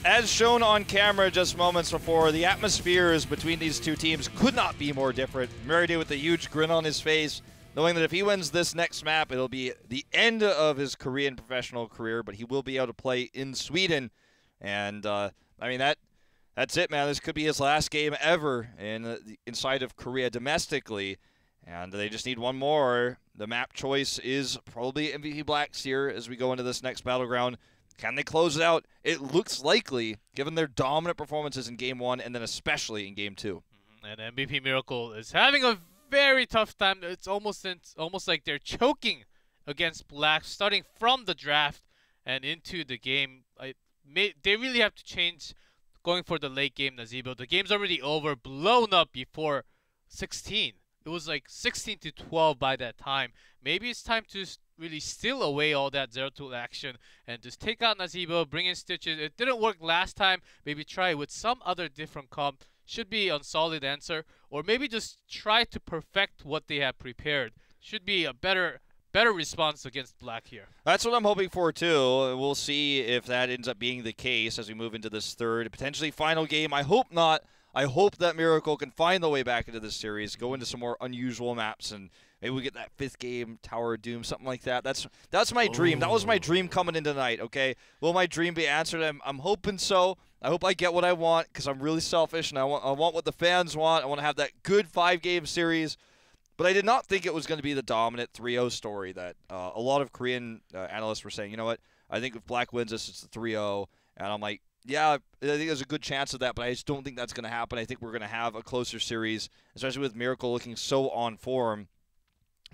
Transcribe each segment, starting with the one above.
As shown on camera just moments before, the atmospheres between these two teams could not be more different. Murray with a huge grin on his face, knowing that if he wins this next map, it'll be the end of his Korean professional career, but he will be able to play in Sweden. And, I mean, that's it, man. This could be his last game ever inside of Korea domestically. And they just need one more. The map choice is probably MVP Blacks here as we go into this next battleground. Can they close it out? It looks likely, given their dominant performances in Game 1 and then especially in Game 2. And MVP Miracle is having a very tough time. It's almost like they're choking against Black, starting from the draft and into the game. They really have to change going for the late game, Nazeebo. The game's already over, blown up before 16. It was like 16-12 by that time. Maybe it's time to really steal away all that 0-2 action and just take out Nazeebo, bring in Stitches. It didn't work last time. Maybe try it with some other different comp. Should be a solid answer. Or maybe just try to perfect what they have prepared. Should be a better response against Black here. That's what I'm hoping for too. We'll see if that ends up being the case as we move into this third, potentially final game. I hope not. I hope that Miracle can find the way back into this series, go into some more unusual maps, and maybe we get that 5th game, Tower of Doom, something like that. That's my dream. That was my dream coming in tonight, okay? Will my dream be answered? I'm hoping so. I hope I get what I want because I'm really selfish, and I want what the fans want. I want to have that good 5-game series. But I did not think it was going to be the dominant 3-0 story that a lot of Korean analysts were saying. You know what? I think if Black wins this, it's a 3-0. And I'm like, yeah, I think there's a good chance of that, but I just don't think that's going to happen. I think we're going to have a closer series, especially with Miracle looking so on form.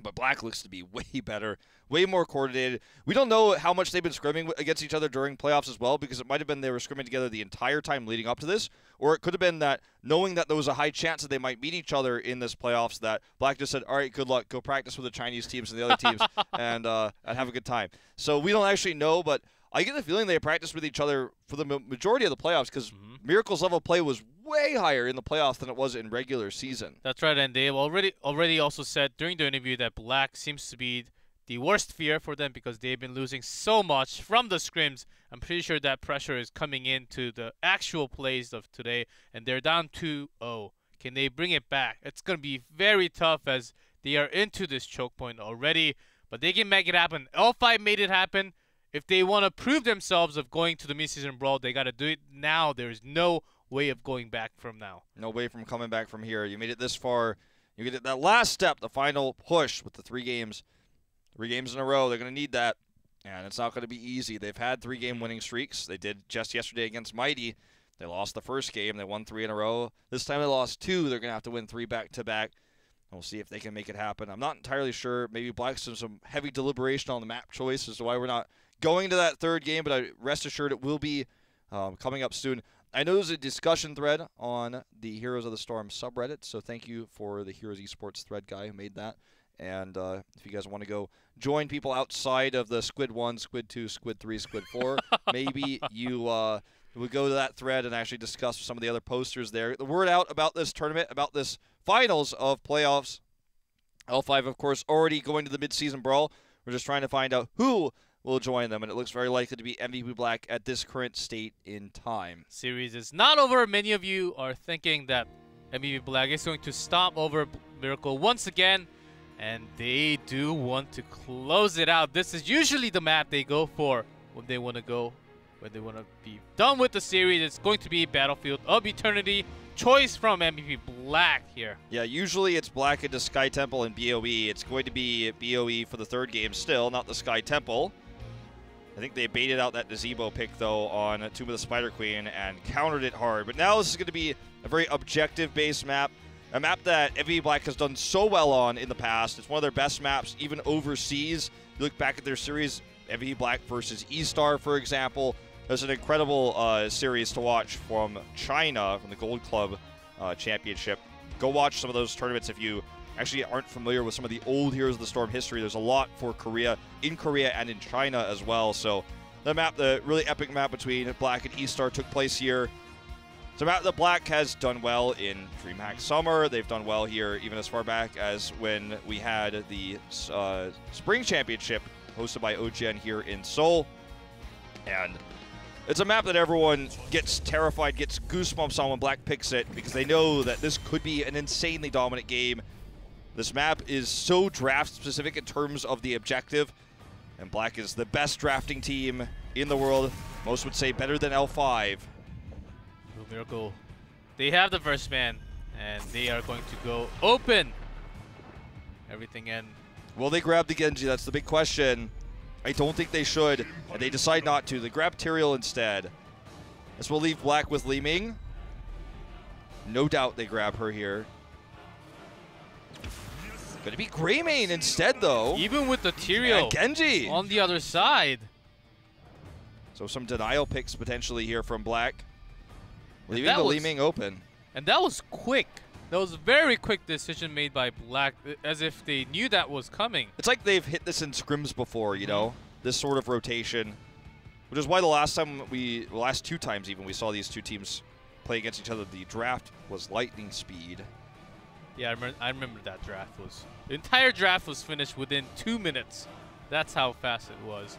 But Black looks to be way better, way more coordinated. We don't know how much they've been scrimming against each other during playoffs as well, because it might have been they were scrimming together the entire time leading up to this, or it could have been that knowing that there was a high chance that they might meet each other in this playoffs, that Black just said, all right, good luck, go practice with the Chinese teams and the other teams and have a good time. So we don't actually know, but I get the feeling they practiced with each other for the majority of the playoffs because Miracle's level of play was way higher in the playoffs than it was in regular season. That's right, and they've already also said during the interview that Black seems to be the worst fear for them because they've been losing so much from the scrims. I'm pretty sure that pressure is coming into the actual plays of today, and they're down 2-0. Can they bring it back? It's going to be very tough as they are into this choke point already, but they can make it happen. L5 made it happen. If they want to prove themselves of going to the mid-season brawl, they got to do it now. There's no way of going back from now. No way from coming back from here. You made it this far. You get that last step, the final push with the 3 games. 3 games in a row. They're going to need that, and it's not going to be easy. They've had 3-game winning streaks. They did just yesterday against Mighty. They lost the first game. They won 3 in a row. This time they lost 2. They're going to have to win 3 back-to-back. We'll see if they can make it happen. I'm not entirely sure. Maybe Black's doing some heavy deliberation on the map choice as to why we're not going to that 3rd game, but rest assured it will be coming up soon. I know there's a discussion thread on the Heroes of the Storm subreddit, so thank you for the Heroes Esports thread guy who made that. And if you guys want to go join people outside of the Squid 1, Squid 2, Squid 3, Squid 4, maybe you would go to that thread and actually discuss some of the other posters there. The word out about this tournament, about this finals of playoffs. L5, of course, already going to the mid-season brawl. We're just trying to find out who will join them, and it looks very likely to be MVP Black at this current state in time. Series is not over. Many of you are thinking that MVP Black is going to stomp over Miracle once again, and they do want to close it out. This is usually the map they go for when they want to be done with the series. It's going to be Battlefield of Eternity. Choice from MVP Black here. Yeah, usually it's Black into Sky Temple and BOE. It's going to be BOE for the 3rd game still, not the Sky Temple. I think they baited out that Nazeebo pick, though, on Tomb of the Spider Queen and countered it hard. But now this is going to be a very objective-based map, a map that MVP Black has done so well on in the past. It's one of their best maps, even overseas. You look back at their series, MVP Black versus E-Star, for example. There's an incredible series to watch from China, from the Gold Club Championship. Go watch some of those tournaments if you actually aren't familiar with some of the old Heroes of the Storm history. There's a lot for Korea, in Korea and in China as well. So the map, the really epic map between Black and E-Star took place here. It's a map that Black has done well in DreamHack Summer. They've done well here even as far back as when we had the Spring Championship hosted by OGN here in Seoul. And It's a map that everyone gets terrified, gets goosebumps on when Black picks it, because they know that this could be an insanely dominant game. This map is so draft-specific in terms of the objective, and Black is the best drafting team in the world. Most would say better than L5. Blue Miracle, they have the first man, and they are going to go open everything in. Will they grab the Genji? That's the big question. I don't think they should, and they decide not to. They grab Tyrael instead. This will leave Black with Li Ming. No doubt they grab her here. Gonna be Greymane instead, though. Even with the Tyrael and Genji on the other side. So some denial picks potentially here from Black. Leaving the Li Ming open. And that was quick. That was a very quick decision made by Black, as if they knew that was coming. It's like they've hit this in scrims before, you know? This sort of rotation. Which is why the last two times even, we saw these two teams play against each other, the draft was lightning speed. Yeah, I remember that draft the entire draft was finished within 2 minutes. That's how fast it was.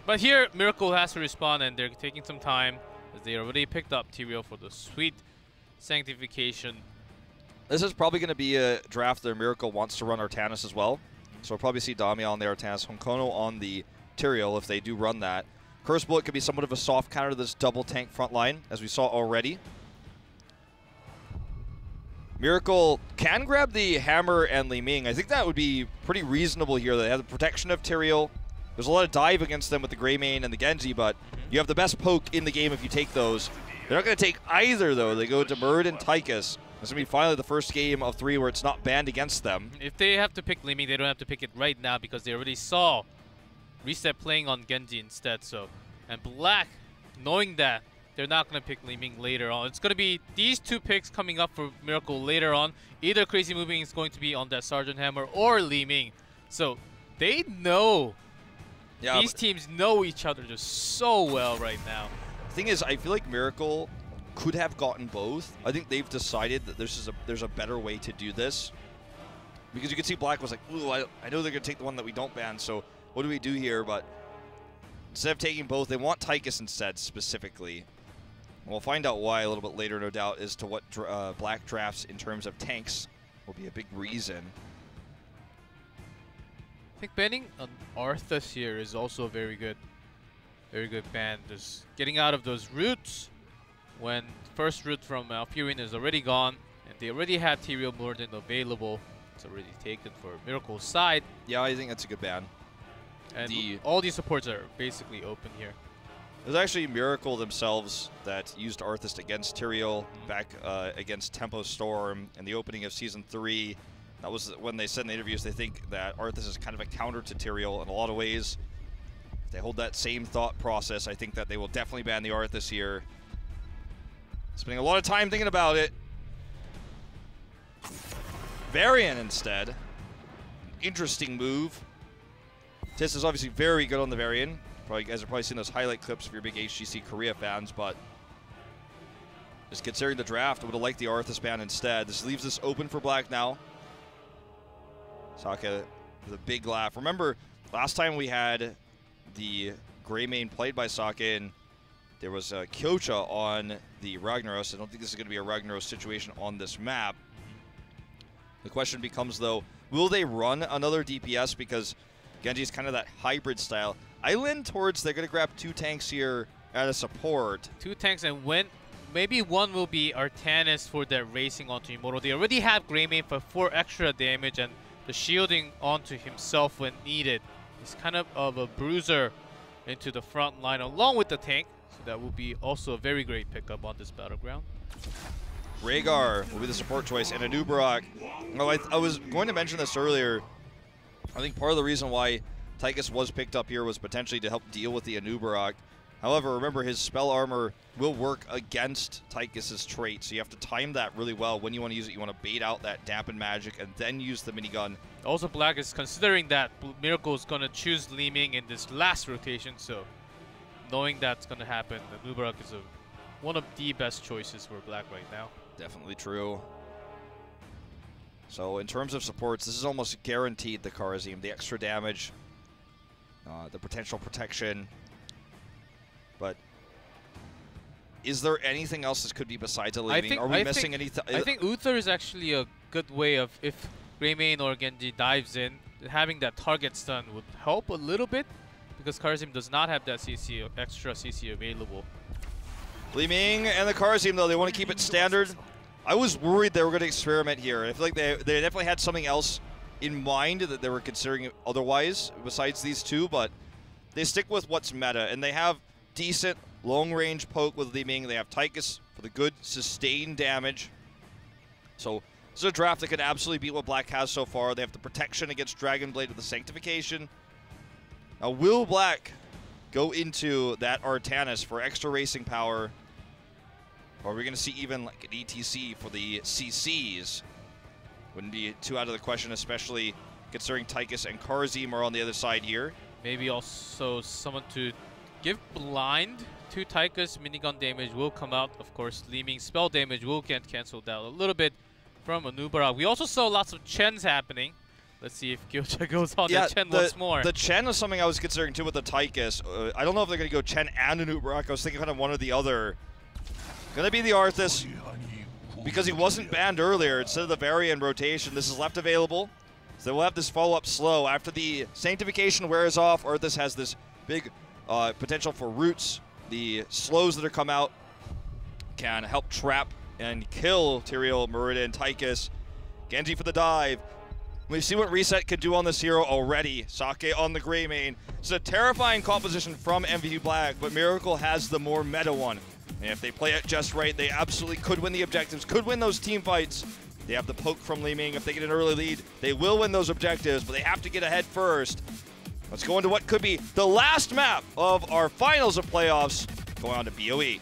But here, Miracle has to respond, and they're taking some time, as they already picked up Tyrael for the sweet sanctification. This is probably going to be a draft that Miracle wants to run Artanis as well. So we'll probably see Damian on the Artanis, Honkono on the Tyrael if they do run that. Curse Bullet could be somewhat of a soft counter to this double tank front line, as we saw already. Miracle can grab the Hammer and Li Ming. I think that would be pretty reasonable here. They have the protection of Tyrael. There's a lot of dive against them with the Greymane and the Genji, but you have the best poke in the game if you take those. They're not going to take either, though. They go to Murd and Tychus. This is going to be finally the first game of 3 where it's not banned against them. If they have to pick Li Ming, they don't have to pick it right now because they already saw Reset playing on Genji instead. And Black, knowing that, they're not going to pick Li Ming later on. It's going to be these two picks coming up for Miracle later on. Either Crazy Moving is going to be on that Sergeant Hammer or Li Ming. So they know. Yeah, these teams know each other just so well right now. The thing is, I feel like Miracle could have gotten both. I think they've decided that there's a better way to do this. Because you can see Black was like, ooh, I know they're going to take the one that we don't ban, so what do we do here? But instead of taking both, they want Tychus instead, specifically. And we'll find out why a little bit later, no doubt, as to what Black drafts in terms of tanks will be a big reason. I think banning on Arthas here is also a very good ban. Just getting out of those roots when first root from Alfurion is already gone, and they already had Tyrael Morden available. It's already taken for Miracle's side. Yeah, I think that's a good ban. And all these supports are basically open here. It was actually Miracle themselves that used Arthas against Tyrael back against Tempo Storm in the opening of Season 3. That was when they said in the interviews they think that Arthas is kind of a counter to Tyrael in a lot of ways. If they hold that same thought process, I think that they will definitely ban the Arthas here. Spending a lot of time thinking about it. Varian instead. Interesting move. Tis is obviously very good on the Varian. You guys have probably seen those highlight clips if you're big HGC Korea fans, but just considering the draft, I would have liked the Arthas ban instead. This leaves this open for Black now. Saka with a big laugh. Remember, last time we had the Greymane played by Saka, and there was a Kyocha on the Ragnaros. I don't think this is going to be a Ragnaros situation on this map. The question becomes, though, will they run another DPS? Because Genji is kind of that hybrid style. I lean towards they're going to grab 2 tanks here at a support. 2 tanks, and maybe one will be Artanis for their racing onto Immortal. They already have Greymane for 4 extra damage, and the shielding onto himself when needed. He's kind of a bruiser into the front line along with the tank. So that will be also a very great pickup on this battleground. Rhaegar will be the support choice, and Anubarak. Oh, I was going to mention this earlier. I think part of the reason why Tychus was picked up here was potentially to help deal with the Anubarak. However, remember, his spell armor will work against Tychus's trait, so you have to time that really well. When you want to use it, you want to bait out that dampen magic and then use the minigun. Also, Black is considering that Miracle is going to choose Li Ming in this last rotation, so knowing that's going to happen, the Anubarak is one of the best choices for Black right now. Definitely true. So in terms of supports, this is almost guaranteed the Kharazim. The extra damage, the potential protection. But is there anything else this could be besides a leaving? Are we missing anything? I think Uther is actually a good way of, if Greymane or Genji dives in, having that target stun would help a little bit, because Karzim does not have that CC, extra CC available. Li-Ming and the Karzim, though, they want to keep it standard. I was worried they were going to experiment here. I feel like they definitely had something else in mind that they were considering otherwise, besides these two, but they stick with what's meta, and they have decent long-range poke with Li-Ming. They have Tychus for the good sustained damage. So this is a draft that could absolutely beat what Black has so far. They have the protection against Dragon Blade with the Sanctification. Now, will Black go into that Artanis for extra racing power? Or are we going to see even like an ETC for the CCs? Wouldn't be too out of the question, especially considering Tychus and Karzim are on the other side here. Maybe also someone to give blind to Tychus. Minigun damage will come out. Of course, Li-Ming spell damage will get canceled out a little bit from Anubarak. We also saw lots of Chens happening. Let's see if Gyocha goes on the Chen once more. The Chen was something I was considering too with the Tychus. I don't know if they're going to go Chen and Anubarak. I was thinking kind of one or the other. Going to be the Arthas, because he wasn't banned earlier. Instead of the Varian rotation, this is left available. So we'll have this follow-up slow. After the Sanctification wears off, Arthas has this big potential for roots. The slows that are come out can help trap and kill Tyrael, Merida, and Tychus. Genji for the dive. We've seen what Reset could do on this hero already. Sake on the Greymane. It's a terrifying composition from MVP Black, but Miracle has the more meta one. And if they play it just right, they absolutely could win the objectives, could win those team fights. They have the poke from Li-Ming. If they get an early lead, they will win those objectives, but they have to get ahead first. Let's go into what could be the last map of our finals of playoffs, going on to BOE.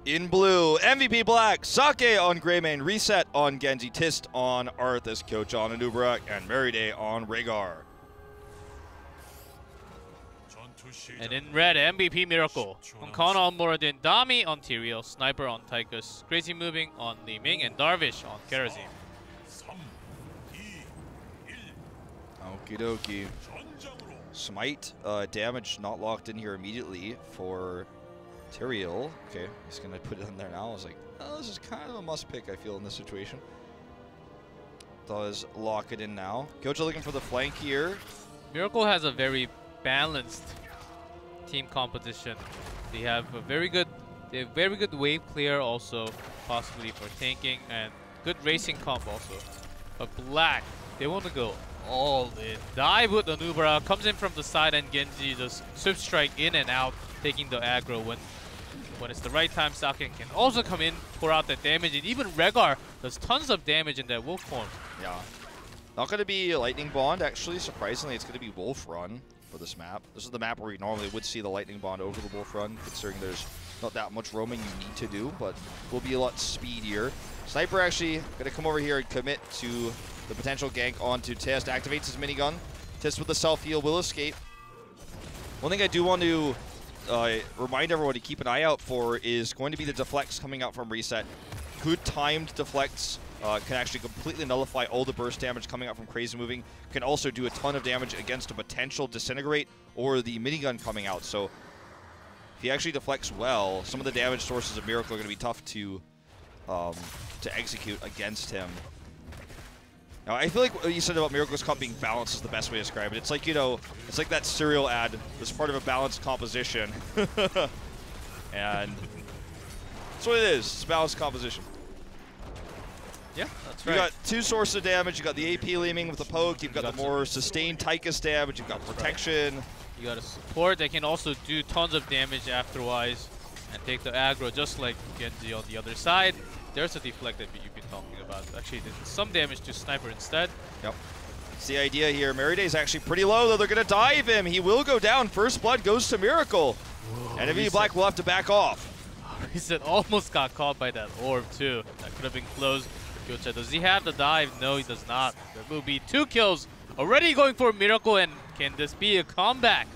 In blue, MVP Black, Sake on Greymane, Reset on Genji, Tist on Arthas, Coach on Anubarak, and Meride on Rhaegar. And in red, MVP Miracle. Ankana on Moradin, Dami on Tyrael, Sniper on Tychus, Crazy Moving on Li-Ming, and Darvish on Karazim. Okie dokie. Smite damage not locked in here immediately for Tyrael. Okay, he's going to put it in there now. I was like, oh, this is kind of a must pick, I feel, in this situation. Does lock it in now. Gocha looking for the flank here. Miracle has a very balanced team composition. They have a very good wave clear also, possibly for tanking, and good racing comp also. But Black, they want to go all in. Dive with Anubara, comes in from the side, and Genji just swift strike in and out, taking the aggro when it's the right time. Sake can also come in, pour out that damage, and even Rhaegar does tons of damage in that wolf form. Yeah. Not going to be Lightning Bond, actually. Surprisingly, it's going to be Wolf Run for this map. This is the map where you normally would see the Lightning Bond over the Wolf Run, considering there's not that much roaming you need to do, but will be a lot speedier. Sniper actually going to come over here and commit to the potential gank onto Tist. Activates his minigun. Tist with the self-heal will escape. One thing I do want to remind everyone to keep an eye out for is going to be the deflects coming out from Reset. Good timed deflects can actually completely nullify all the burst damage coming out from Crazy Moving. Can also do a ton of damage against a potential Disintegrate or the minigun coming out. So if he actually deflects well, some of the damage sources of Miracle are going to be tough to execute against him. Now, I feel like what you said about Miracle's comp being balanced is the best way to describe it. It's like, you know, it's like that cereal ad that's part of a balanced composition. And that's what it is. It's balanced composition. Yeah, that's right. You got two sources of damage. You got the AP Li-Ming with the poke. You've got the more sustained Tychus damage. You've got protection. Right. You got a support that can also do tons of damage afterwise and take the aggro, just like Genji on the other side. There's a deflect that you've been talking about. Actually, did some damage to Sniper instead. Yep. It's the idea here. Meride's actually pretty low, though. They're going to dive him. He will go down. First blood goes to Miracle. Whoa, and MVP Black will have to back off. Reset almost got caught by that orb, too. That could have been close. Gyocha, does he have the dive? No, he does not. There will be 2 kills already going for Miracle, and can this be a comeback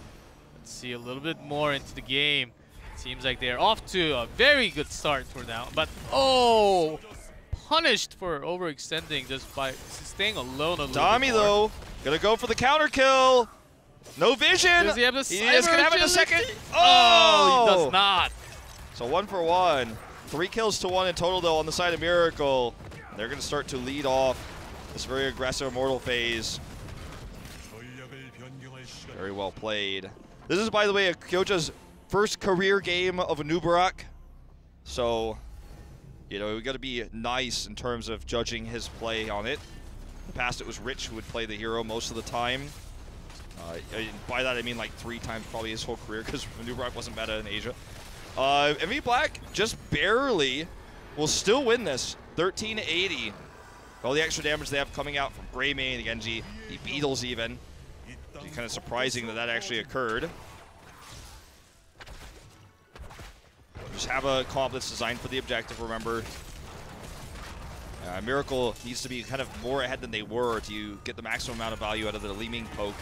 Let's see a little bit more into the game. Seems like they're off to a very good start for now. But, oh! Punished for overextending just by staying alone a little Dami, bit more. though, gonna go for the counter kill. No vision. Does he have the He is gonna have it in a second. Oh, he does not. So 1 for 1. 3 kills to 1 in total, though, on the side of Miracle. They're gonna start to lead off this very aggressive Immortal phase. Very well played. This is, by the way, Kyoja's first career game of a Nubarak. So, you know, we got to be nice in terms of judging his play on it. In the past, it was Rich who would play the hero most of the time. By that, I mean like 3 times probably his whole career, because Nubarak wasn't meta in Asia. MV Black just barely will still win this. 1380. All the extra damage they have coming out from Greymane, the Genji, the Beatles even. It's kind of surprising that that actually occurred. Just have a comp that's designed for the objective, remember. Miracle needs to be kind of more ahead than they were to get the maximum amount of value out of the Li Ming poke.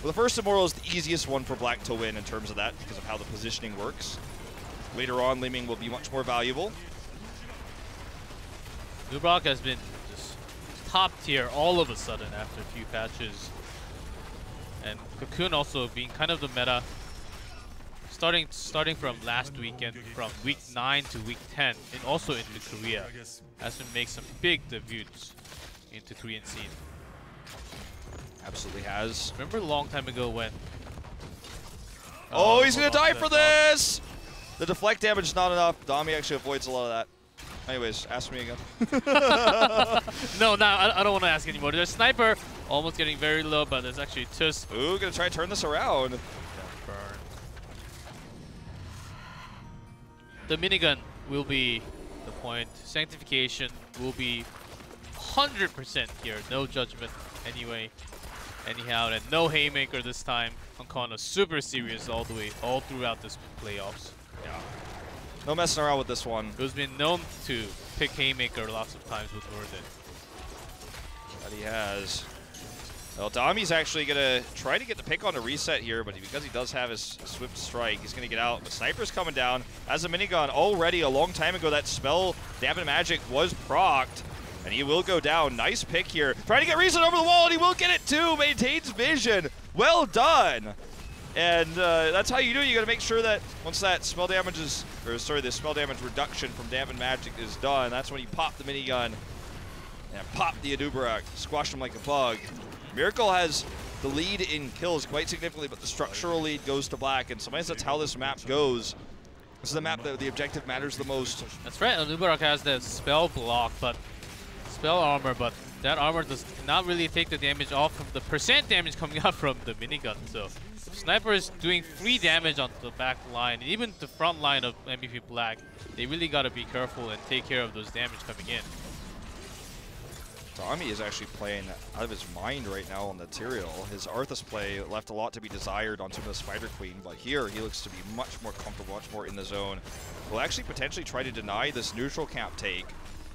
Well, the first Immortal is the easiest one for Black to win in terms of that, because of how the positioning works. Later on, Li Ming will be much more valuable. Nubarak has been just top tier all of a sudden after a few patches. And Cocoon also being kind of the meta. Starting from last weekend, from week 9 to week 10, and also into Korea, has to make some big debuts into Korean scene. Absolutely has. Remember a long time ago when... Oh, he's gonna die for this! The deflect damage is not enough. Dami actually avoids a lot of that. Anyways, ask me again. No, I don't want to ask anymore. There's Sniper almost getting very low, but there's actually just... Ooh, gonna try to turn this around. Burn. The minigun will be the point. Sanctification will be 100% here. No judgment anyway. Anyhow, and no haymaker this time. Ancona super serious all throughout this playoffs. Yeah. No messing around with this one. Who's been known to pick haymaker lots of times with Worden. That he has. Well, Dami's actually gonna try to get the pick on a reset here, but because he does have his swift strike, he's gonna get out. But Sniper's coming down. As a minigun, already a long time ago, that spell, Dampen Magic, was procced. And he will go down. Nice pick here. Trying to get Reason over the wall, and he will get it too. Maintains vision. Well done. And that's how you do it. You got to make sure that once that spell damage is, or sorry, the spell damage reduction from Dampen Magic is done, that's when you pop the minigun and pop the Adubarak. Squash him like a bug. Miracle has the lead in kills quite significantly, but the structural lead goes to Black. And sometimes that's how this map goes. This is the map that the objective matters the most. That's right. Adubarak has the spell block, but spell armor, but that armor does not really take the damage off of the percent damage coming out from the minigun. So Sniper is doing free damage on the back line, and even the front line of MVP Black. They really got to be careful and take care of those damage coming in. Dami is actually playing out of his mind right now on the Tyrael. His Arthas play left a lot to be desired on some of the Spider Queen, but here he looks to be much more comfortable, much more in the zone. Will actually potentially try to deny this neutral camp take.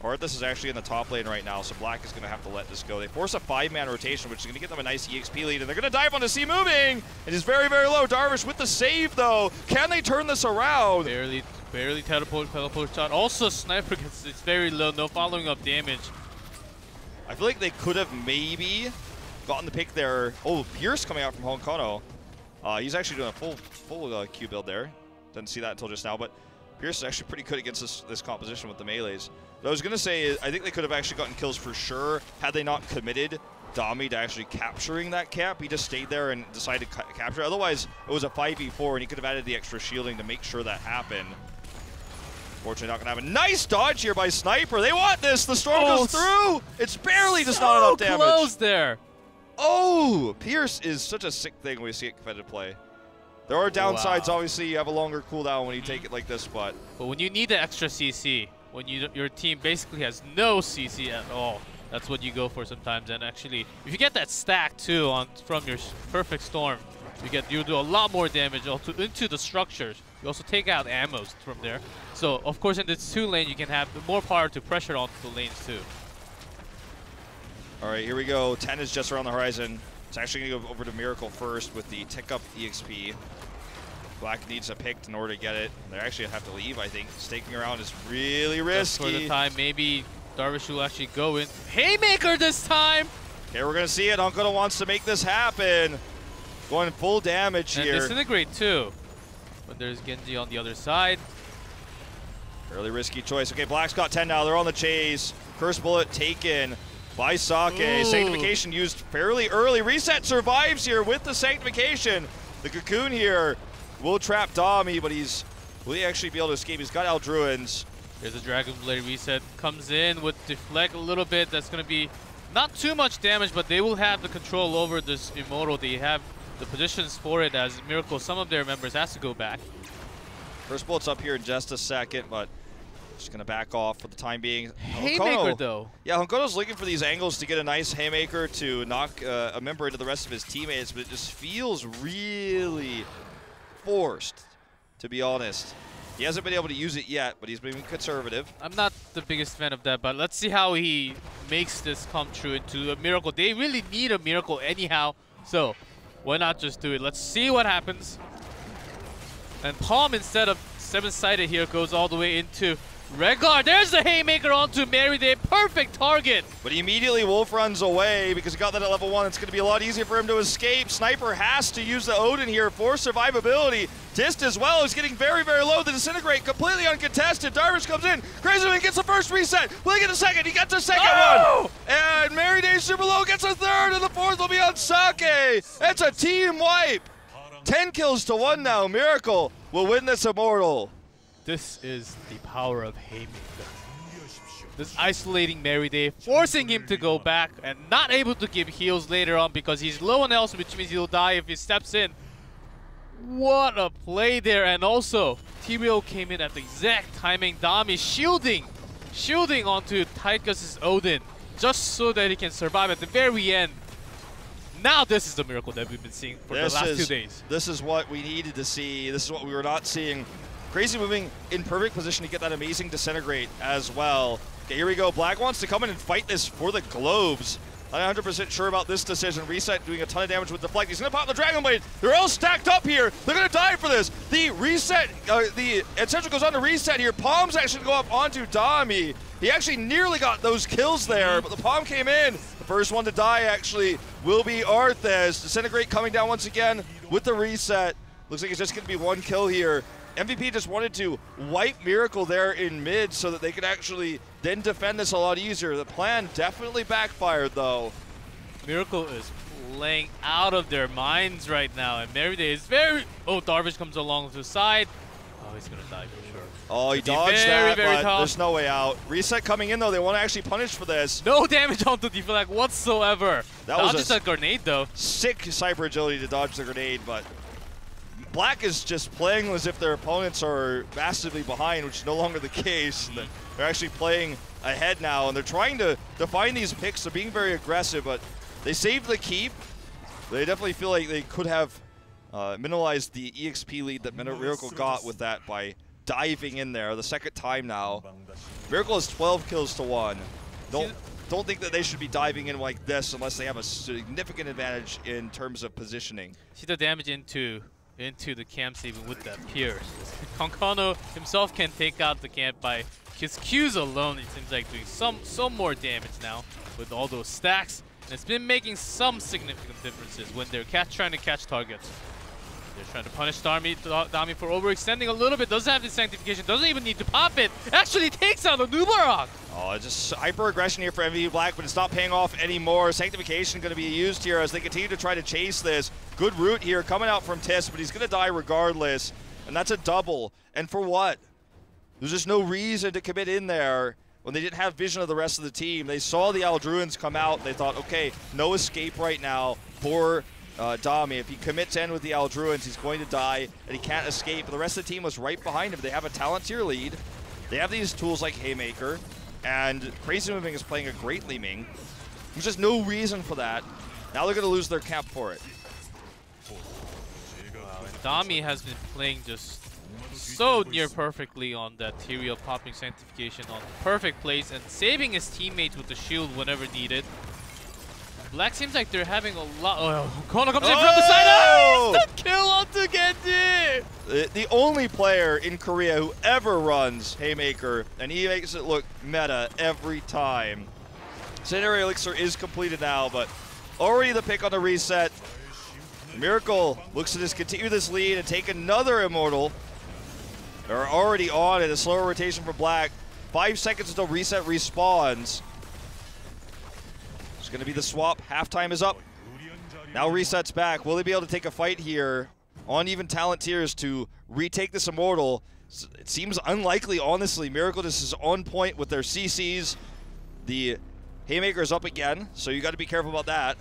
Arthas is actually in the top lane right now, so Black is going to have to let this go. They force a 5-man rotation, which is going to get them a nice EXP lead, and they're going to dive on to C moving! It is very, very low. Darvish with the save, though. Can they turn this around? Barely teleport shot. Also, Sniper gets it's very low, no following up damage. I feel like they could have maybe gotten the pick there. Oh, Pierce coming out from Hong Kong. He's actually doing a full Q build there. Didn't see that until just now, but Pierce is actually pretty good against this composition with the melees. What I was going to say is I think they could have actually gotten kills for sure had they not committed Dami to actually capturing that cap. He just stayed there and decided to capture it. Otherwise, it was a 5v4, and he could have added the extra shielding to make sure that happened. Fortunately, not going to have a nice dodge here by Sniper. They want this. The storm goes through. It's barely just not enough damage. Close there. Oh, Pierce is such a sick thing when you see it competitive play. There are downsides. Wow. Obviously, you have a longer cooldown when you take it like this, but when you need the extra CC, when your team basically has no CC at all, that's what you go for sometimes. And actually, if you get that stack too from your perfect storm, you do a lot more damage into the structures. You also take out ammos from there. So of course, in this 2 lane, you can have more power to pressure onto the lanes too. All right, here we go. 10 is just around the horizon. It's actually going to go over to Miracle first with the tick up EXP. Black needs a pick in order to get it. They actually have to leave, I think. Staking around is really risky. Just for the time, maybe Darvish will actually go in. Haymaker this time! Okay, we're going to see it. Honkono wants to make this happen. Going full damage here. And Disintegrate too. But there's Genji on the other side. Fairly risky choice. Okay, Black's got 10 now. They're on the chase. First bullet taken by Sake. Ooh. Sanctification used fairly early. Reset survives here with the Sanctification. The Cocoon here will trap Dami, but will he actually be able to escape? He's got Aldruins. There's a Dragon Blade reset. Comes in with deflect a little bit. That's going to be not too much damage, but they will have the control over this Immortal. They have the positions for it as Miracle. Some of their members has to go back. First bullet's up here in just a second, but just going to back off for the time being. Haymaker, though. Yeah, Honkono's looking for these angles to get a nice Haymaker to knock a member into the rest of his teammates, but it just feels really forced, to be honest. He hasn't been able to use it yet, but he's been conservative. I'm not the biggest fan of that, but let's see how he makes this come true into a Miracle. They really need a Miracle anyhow, so why not just do it? Let's see what happens. And Palm, instead of 7-sided here, goes all the way into Regard. There's the Haymaker onto Merryday. Perfect target. But immediately Wolf runs away because he got that at level 1. It's going to be a lot easier for him to escape. Sniper has to use the Odin here for survivability. Dist as well is getting very, very low. The Disintegrate completely uncontested. Darvish comes in. Crazyman gets the first reset. Will he get a second? He gets a second one. And Merryday super low gets a third, and the fourth will be on Sake. It's a team wipe. 10 kills to 1 now. Miracle will win this Immortal. This is the power of Haymaker. This isolating Merryday, forcing him to go back and not able to give heals later on because he's low on health, which means he'll die if he steps in. What a play there, and also T-Real came in at the exact timing. Dami shielding onto Tychus's Odin just so that he can survive at the very end. Now this is the Miracle that we've been seeing for the last 2 days. This is what we needed to see. This is what we were not seeing. Crazy moving in perfect position to get that amazing Disintegrate as well. Okay, here we go. Black wants to come in and fight this for the globes. I'm 100% sure about this decision. Reset doing a ton of damage with Deflect. He's going to pop the Dragon Blade. They're all stacked up here. They're going to die for this. The reset, the Essential goes on to reset here. Palm's actually going to go up onto Dami. He actually nearly got those kills there, but the Palm came in. The first one to die actually will be Arthez. Disintegrate coming down once again with the reset. Looks like it's just going to be 1 kill here. MVP just wanted to wipe Miracle there in mid so that they could actually then defend this a lot easier. The plan definitely backfired, though. Miracle is playing out of their minds right now, and Merryday is very... Oh, Darvish comes along to the side. Oh, he's going to die for sure. Oh, he dodged that, but there's no way out. Reset coming in, though. They want to actually punish for this. No damage onto Deflect whatsoever. That was just a grenade, though. Sick Cypher agility to dodge the grenade, but Black is just playing as if their opponents are massively behind, which is no longer the case. They're actually playing ahead now, and they're trying to find these picks. They're being very aggressive, but they saved the keep. They definitely feel like they could have minimalized the EXP lead that Miracle got with that by diving in there the second time now. Miracle has 12 kills to 1. Don't think that they should be diving in like this unless they have a significant advantage in terms of positioning. See the damage into the camps even with that Pierce. Honkono himself can take out the camp by his Qs alone. It seems like doing some more damage now with all those stacks. And it's been making some significant differences when they're trying to catch targets. They're trying to punish Dami for overextending a little bit. Doesn't have the Sanctification. Doesn't even need to pop it. Actually takes out the Nubarok. Oh, just hyper aggression here for MVP Black, but it's not paying off anymore. Sanctification going to be used here as they continue to try to chase this. Good route here coming out from Tis, but he's going to die regardless. And that's a double. And for what? There's just no reason to commit in there when they didn't have vision of the rest of the team. They saw the Aldruins come out. They thought, okay, no escape right now for Dami. If he commits in with the Aldruins, he's going to die, and he can't escape. The rest of the team was right behind him. They have a Talontier lead. They have these tools like Haymaker, and Crazy Moving is playing a great Li Ming. There's just no reason for that. Now they're going to lose their camp for it. Wow, and Dami has been playing just so near perfectly on that Tyrael popping Sanctification on the perfect place and saving his teammates with the shield whenever needed. Black seems like they're having a lot. Oh, Kono comes in from the side. Oh, the kill onto Genji! The only player in Korea who ever runs Haymaker, and he makes it look meta every time. Scenario Elixir is completed now, but already the pick on the reset. Miracle looks to just continue this lead and take another Immortal. They're already on it, a slower rotation for Black. 5 seconds until reset respawns. It's going to be the swap. Halftime is up. Now reset's back. Will they be able to take a fight here on even talent tiers to retake this Immortal? It seems unlikely, honestly. Miracle just is on point with their CCs. The Haymaker is up again, so you got to be careful about that.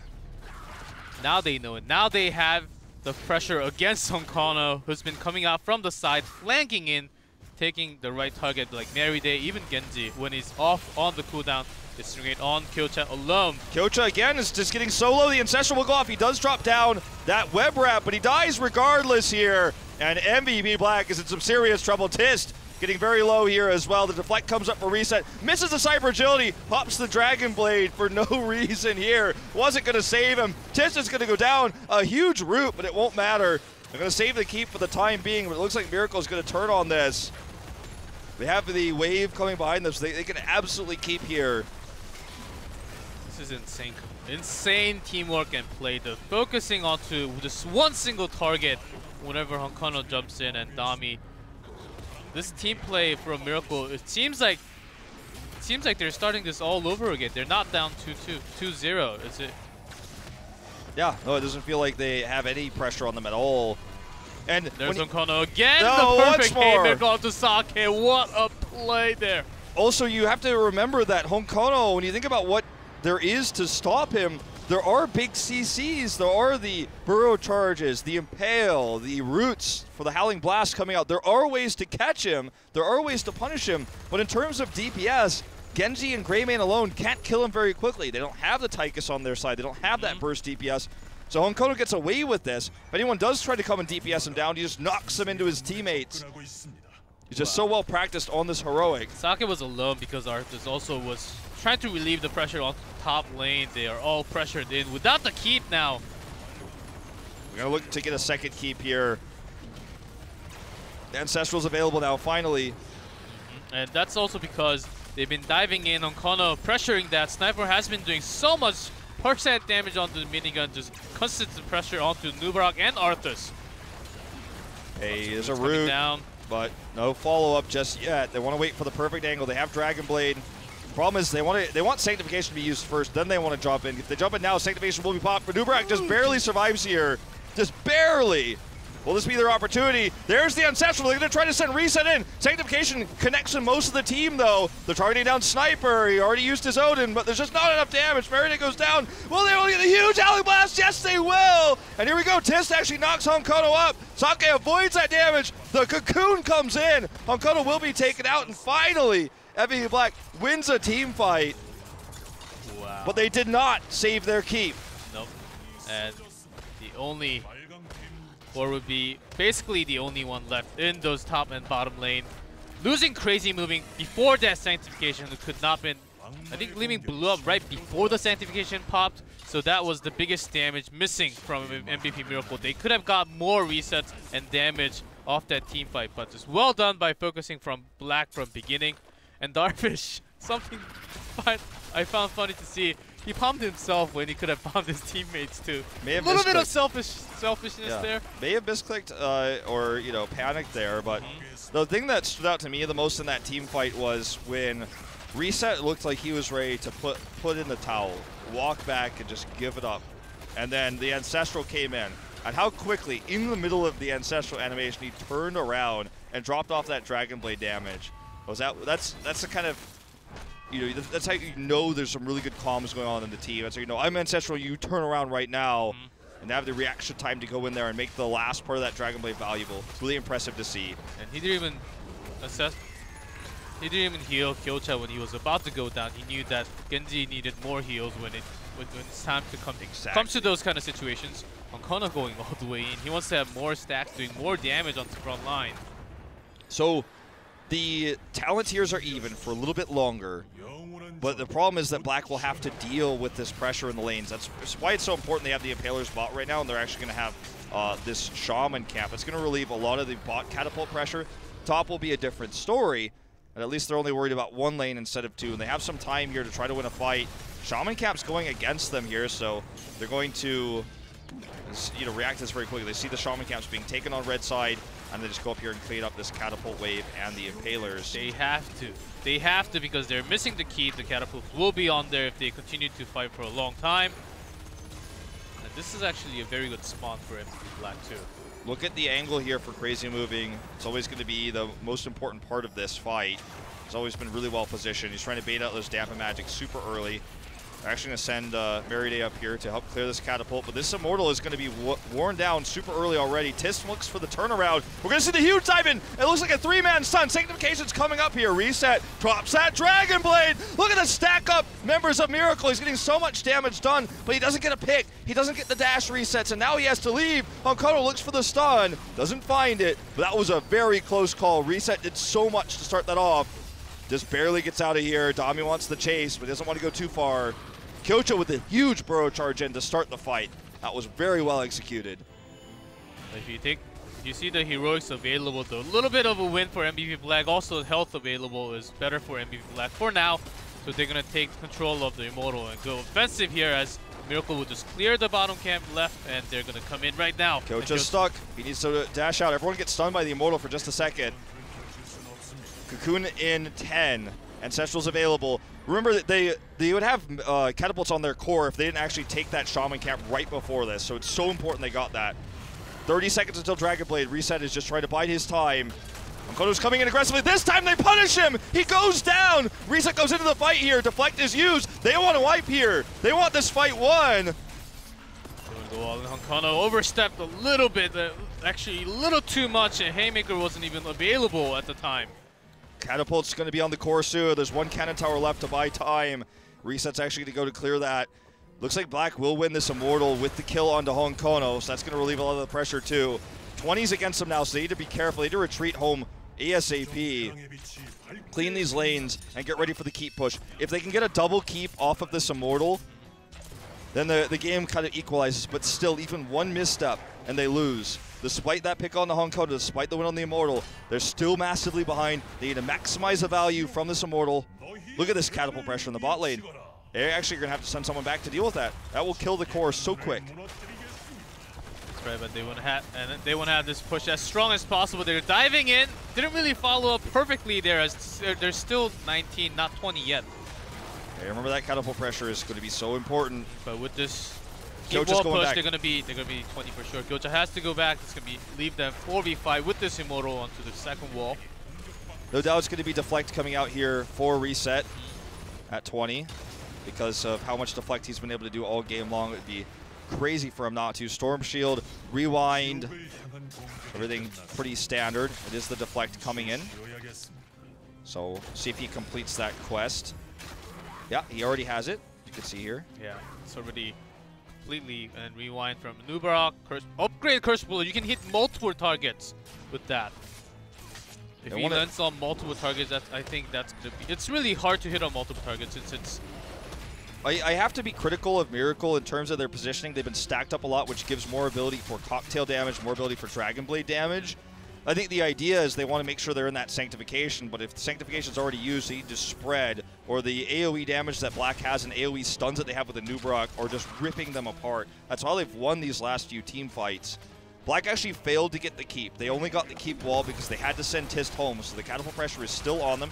Now they know it. Now they have the pressure against Honkono, who's been coming out from the side, flanking in, taking the right target like Merryday, even Genji, when he's off on the cooldown. It's straight on Kyocha alone. Kyocha again is just getting solo. The Ancestral will go off. He does drop down that web wrap, but he dies regardless here. And MVP Black is in some serious trouble. Tist getting very low here as well. The deflect comes up for reset. Misses the Cyber Agility. Pops the Dragon Blade for no reason here. Wasn't going to save him. Tist is going to go down. A huge root, but it won't matter. They're going to save the keep for the time being, but it looks like Miracle is going to turn on this. They have the wave coming behind them, so they can absolutely keep here. This is insane. Insane teamwork and play. They're focusing onto just one single target whenever Honkono jumps in, and Dami. This team play from Miracle, it seems like they're starting this all over again. They're not down 2-0, is it? Yeah, no, it doesn't feel like they have any pressure on them at all. And there's Honkono again. No, the perfect haymaker onto Sake. What a play there. Also, you have to remember that Honkono, when you think about what there is to stop him, there are big CCs. There are the Burrow Charges, the Impale, the Roots for the Howling Blast coming out. There are ways to catch him. There are ways to punish him. But in terms of DPS, Genji and Greymane alone can't kill him very quickly. They don't have the Tychus on their side. They don't have that burst DPS. So Honkono gets away with this. If anyone does try to come and DPS him down, he just knocks him into his teammates. He's just so well practiced on this heroic. Sake was alone because Arthas also was trying to relieve the pressure on top lane. They are all pressured in without the keep now. We're going to look to get a second keep here. The Ancestral's available now, finally. And that's also because they've been diving in on Kono, pressuring that. Sniper has been doing so much percent damage onto the minigun, just constant pressure onto Nubarak and Arthas. Hey, there's a root, but no follow-up just yet. They want to wait for the perfect angle. They have Dragon Blade. Problem is they want Sanctification to be used first, then they want to jump in. If they jump in now, Sanctification will be popped, but Nubarak just barely survives here. Just barely. Will this be their opportunity? There's the Ancestral. They're going to try to send Reset in. Sanctification connects to most of the team, though. They're targeting down Sniper. He already used his Odin, but there's just not enough damage. Merida goes down. Will they only get a huge Howling Blast? Yes, they will. And here we go. Tist actually knocks Honkono up. Sake avoids that damage. The Cocoon comes in. Honkono will be taken out, and finally, MVP Black wins a team fight. Wow. But they did not save their keep. Nope. And the only, or would be basically the only one left in those top and bottom lane. Losing Crazy moving before that Sanctification could not been, I think Gleaming blew up right before the Sanctification popped, so that was the biggest damage missing from MVP Miracle. They could have got more resets and damage off that team fight, but just well done by focusing from Black from beginning. And Darvish, something I found funny to see. He bombed himself when he could have bombed his teammates too. A little bit of selfishness there. May have misclicked or panicked there, but the thing that stood out to me the most in that team fight was when Reset looked like he was ready to put in the towel, walk back and just give it up. And then the Ancestral came in. And how quickly, in the middle of the Ancestral animation, he turned around and dropped off that Dragon Blade damage. That's the kind of, that's how you know there's some really good comms going on in the team. That's how you know, I'm Ancestral, you turn around right now and have the reaction time to go in there and make the last part of that Dragon Blade valuable. It's really impressive to see. And he didn't even heal Kyocha when he was about to go down. He knew that Genji needed more heals when it's time to come comes to those kind of situations. Honkono going all the way in. He wants to have more stacks, doing more damage on the front line. So, the talent tiers are even for a little bit longer, but the problem is that Black will have to deal with this pressure in the lanes. That's why it's so important they have the Impalers bot right now, and they're actually going to have this Shaman camp. It's going to relieve a lot of the bot catapult pressure. Top will be a different story, but at least they're only worried about one lane instead of two, and they have some time here to try to win a fight. Shaman camp's going against them here, so they're going to react to this very quickly. They see the Shaman camps being taken on red side, and they just go up here and clean up this catapult wave and the Impalers. They have to. They have to because they're missing the key. The catapults will be on there if they continue to fight for a long time. And this is actually a very good spawn for MVP Black too. Look at the angle here for Crazy moving. It's always going to be the most important part of this fight. He's always been really well positioned. He's trying to bait out those dampen magic super early. They're actually going to send Meriday up here to help clear this catapult, but this Immortal is going to be worn down super early already. Tisk looks for the turnaround. We're going to see the huge dive in. It looks like a three-man stun. Sanctification's coming up here. Reset, drops that Dragon Blade. Look at the stack up members of Miracle. He's getting so much damage done, but he doesn't get a pick. He doesn't get the dash resets, and now he has to leave. Honkono looks for the stun, doesn't find it, but that was a very close call. Reset did so much to start that off. Just barely gets out of here. Dami wants the chase, but doesn't want to go too far. Kyocha with a huge burrow charge in to start the fight. That was very well executed. If you see the heroics available, though, a little bit of a win for MVP Black. Also, health available is better for MVP Black for now. So they're going to take control of the Immortal and go offensive here as Miracle will just clear the bottom camp left, and they're going to come in right now. Kyocha's stuck. He needs to dash out. Everyone gets stunned by the Immortal for just a second. Cocoon in 10. Ancestral's available. Remember that they would have catapults on their core if they didn't actually take that Shaman camp right before this, so it's so important they got that. 30 seconds until Dragon Blade. Reset is just trying to bide his time. Honkono's coming in aggressively. This time they punish him! He goes down! Reset goes into the fight here. Deflect is used. They want to wipe here. They want this fight won. Going to go all in. Honkono overstepped a little bit, actually a little too much, and Haymaker wasn't even available at the time. Catapult's going to be on the core soon. There's one cannon tower left to buy time. Reset's actually going to go to clear that. Looks like Black will win this Immortal with the kill onto Honkono, so that's going to relieve a lot of the pressure too. 20's against them now, so they need to be careful. They need to retreat home ASAP. Clean these lanes and get ready for the keep push. If they can get a double keep off of this Immortal, then the game kind of equalizes, but still, even one misstep and they lose. Despite that pick on the Honkono, despite the win on the Immortal, they're still massively behind. They need to maximize the value from this Immortal. Look at this catapult pressure in the bot lane. They're actually going to have to send someone back to deal with that. That will kill the core so quick. That's right, but they want to have this push as strong as possible. They're diving in. Didn't really follow up perfectly there, as they're still 19, not 20 yet. Hey, remember that catapult pressure is going to be so important. But with this Kyocha's wall going push, back. they're gonna be 20 for sure. Kyocha has to go back. It's gonna be leave them 4v5 with this Immortal onto the second wall. No doubt it's going to be Deflect coming out here for Reset at 20 because of how much Deflect he's been able to do all game long. It would be crazy for him not to. Storm Shield, Rewind, everything pretty standard. It is the Deflect coming in. So see if he completes that quest. Yeah, he already has it. You can see here. Yeah, it's already completely, and Rewind from Nubarak. Upgrade Curse Bullet. You can hit multiple targets with that. If he lands on multiple targets, I think that's gonna be. It's really hard to hit on multiple targets since it's. I have to be critical of Miracle in terms of their positioning. They've been stacked up a lot, which gives more ability for cocktail damage, more ability for Dragon Blade damage. I think the idea is they want to make sure they're in that Sanctification, but if the Sanctification's already used, they need to spread, or the AoE damage that Black has and AoE stuns that they have with the Nubarak are just ripping them apart. That's why they've won these last few team fights. Black actually failed to get the keep. They only got the keep wall because they had to send Tist home, so the catapult pressure is still on them.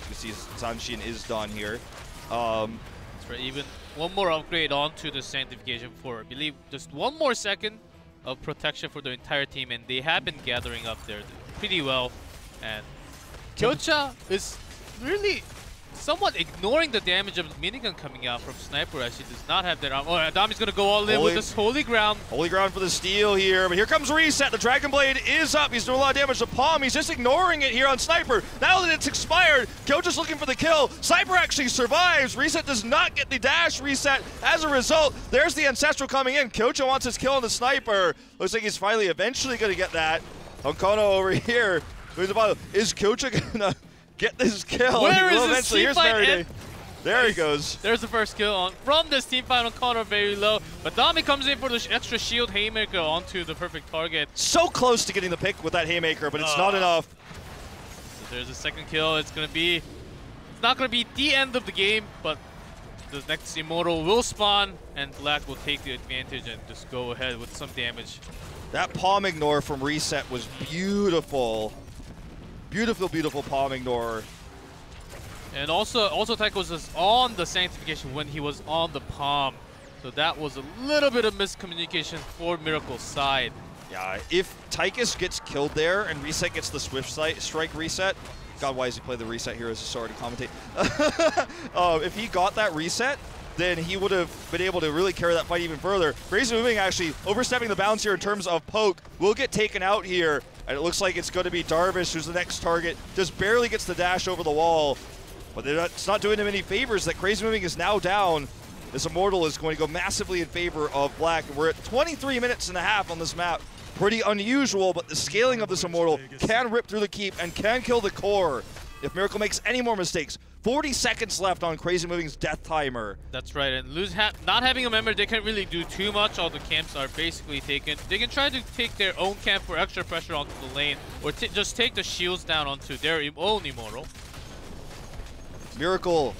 You can see Zanshin is done here. For even one more upgrade onto the Sanctification for, I believe, just one more second of protection for the entire team, and they have been gathering up there pretty well. And Kyocha is really somewhat ignoring the damage of the minigun coming out from Sniper, as she does not have that arm. Oh, Adami's going to go all in with this Holy Ground. Holy Ground for the steal here, but here comes Reset. The Dragon Blade is up. He's doing a lot of damage to Palm. He's just ignoring it here on Sniper. Now that it's expired, Kyocha's looking for the kill. Sniper actually survives. Reset does not get the dash reset. As a result, there's the Ancestral coming in. Kyocha wants his kill on the Sniper. Looks like he's finally eventually going to get that. Honkono over here. Is Kyocha gonna get this kill. Where he is will this eventually. team Here's fight? Faraday. There he goes. There's the first kill from this team fight on Connor, very low. But Dami comes in for the extra shield haymaker onto the perfect target. So close to getting the pick with that haymaker, but it's not enough. So there's a second kill. It's not gonna be the end of the game, but the next Immortal will spawn, and Black will take the advantage and just go ahead with some damage. That palm ignore from Reset was beautiful. Beautiful, beautiful palm ignore. And also Taiko was just on the Sanctification when he was on the palm. So that was a little bit of miscommunication for Miracle's side. Yeah, if Tychus gets killed there and Reset gets the Swift Strike Reset, God, why does he play the Reset here as a sword to commentate? If he got that Reset, then he would have been able to really carry that fight even further. Crazy Moving actually overstepping the bounds here in terms of poke. Will get taken out here, and it looks like it's going to be Darvish who's the next target. Just barely gets the dash over the wall, but it's not doing him any favors that Crazy Moving is now down. This Immortal is going to go massively in favor of Black. We're at 23 minutes and a half on this map. Pretty unusual, but the scaling of this Immortal can rip through the keep and can kill the core if Miracle makes any more mistakes. 40 seconds left on Crazy Moving's death timer. That's right, and not having a member, they can't really do too much. All the camps are basically taken. They can try to take their own camp for extra pressure onto the lane, or just take the shields down onto their own Immortal. Miracle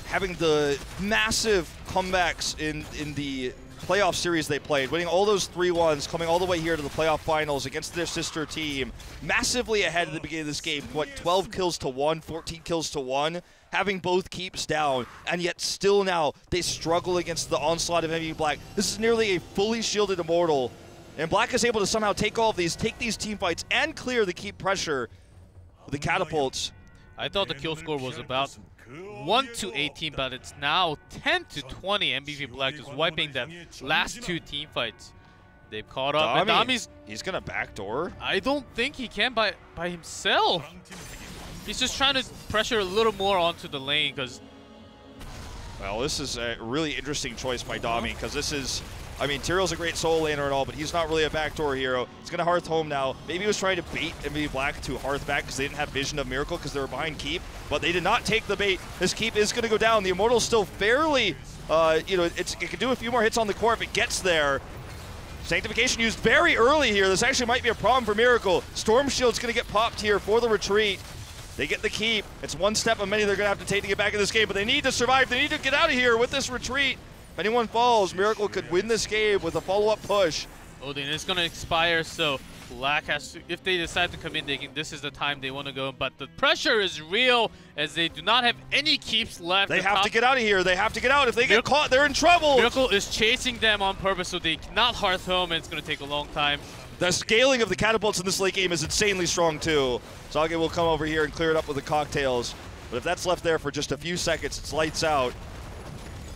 having the massive comebacks in the playoff series they played, winning all those 3-1s, coming all the way here to the playoff finals against their sister team, massively ahead at the beginning of this game. What, 12 kills to 1, 14 kills to 1, having both keeps down, and yet still now they struggle against the onslaught of Heavy Black. This is nearly a fully shielded Immortal, and Black is able to somehow take all of these, take these team fights, and clear the keep pressure with the catapults. I thought the kill score was about 1 to 18, but it's now 10 to 20. MVP Black is wiping that last two team fights. They've caught up. And Dami's, he's gonna backdoor. I don't think he can by himself. He's just trying to pressure a little more onto the lane because. Well, this is a really interesting choice by Dami because this is. I mean, Tyrell's a great soul laner and all, but he's not really a backdoor hero. He's going to Hearth home now. Maybe he was trying to bait MVP Black to Hearth back because they didn't have vision of Miracle because they were behind Keep, but they did not take the bait. This Keep is going to go down. The Immortal's still fairly, it can do a few more hits on the core if it gets there. Sanctification used very early here. This actually might be a problem for Miracle. Storm Shield's going to get popped here for the retreat. They get the keep. It's one step of many they're going to have to take to get back in this game, but they need to survive. They need to get out of here with this retreat. If anyone falls, Miracle could win this game with a follow-up push. Odin is going to expire, so Black has to, if they decide to come in, this is the time they want to go. But the pressure is real as they do not have any keeps left. They have to get out of here. They have to get out. If they get caught, they're in trouble. Miracle is chasing them on purpose, so they cannot Hearth home, and it's going to take a long time. The scaling of the catapults in this late game is insanely strong, too. Sage will come over here and clear it up with the cocktails. But if that's left there for just a few seconds, it's lights out.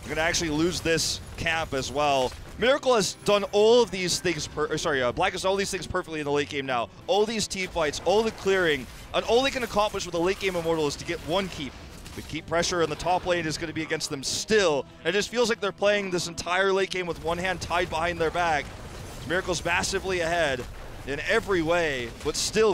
We're going to actually lose this camp as well. Miracle has done all of these things, Black has done all these things perfectly in the late game now. All these team fights, all the clearing, and all they can accomplish with a late game Immortal is to get one keep. The keep pressure in the top lane is going to be against them still. It just feels like they're playing this entire late game with one hand tied behind their back. Miracle's massively ahead in every way, but still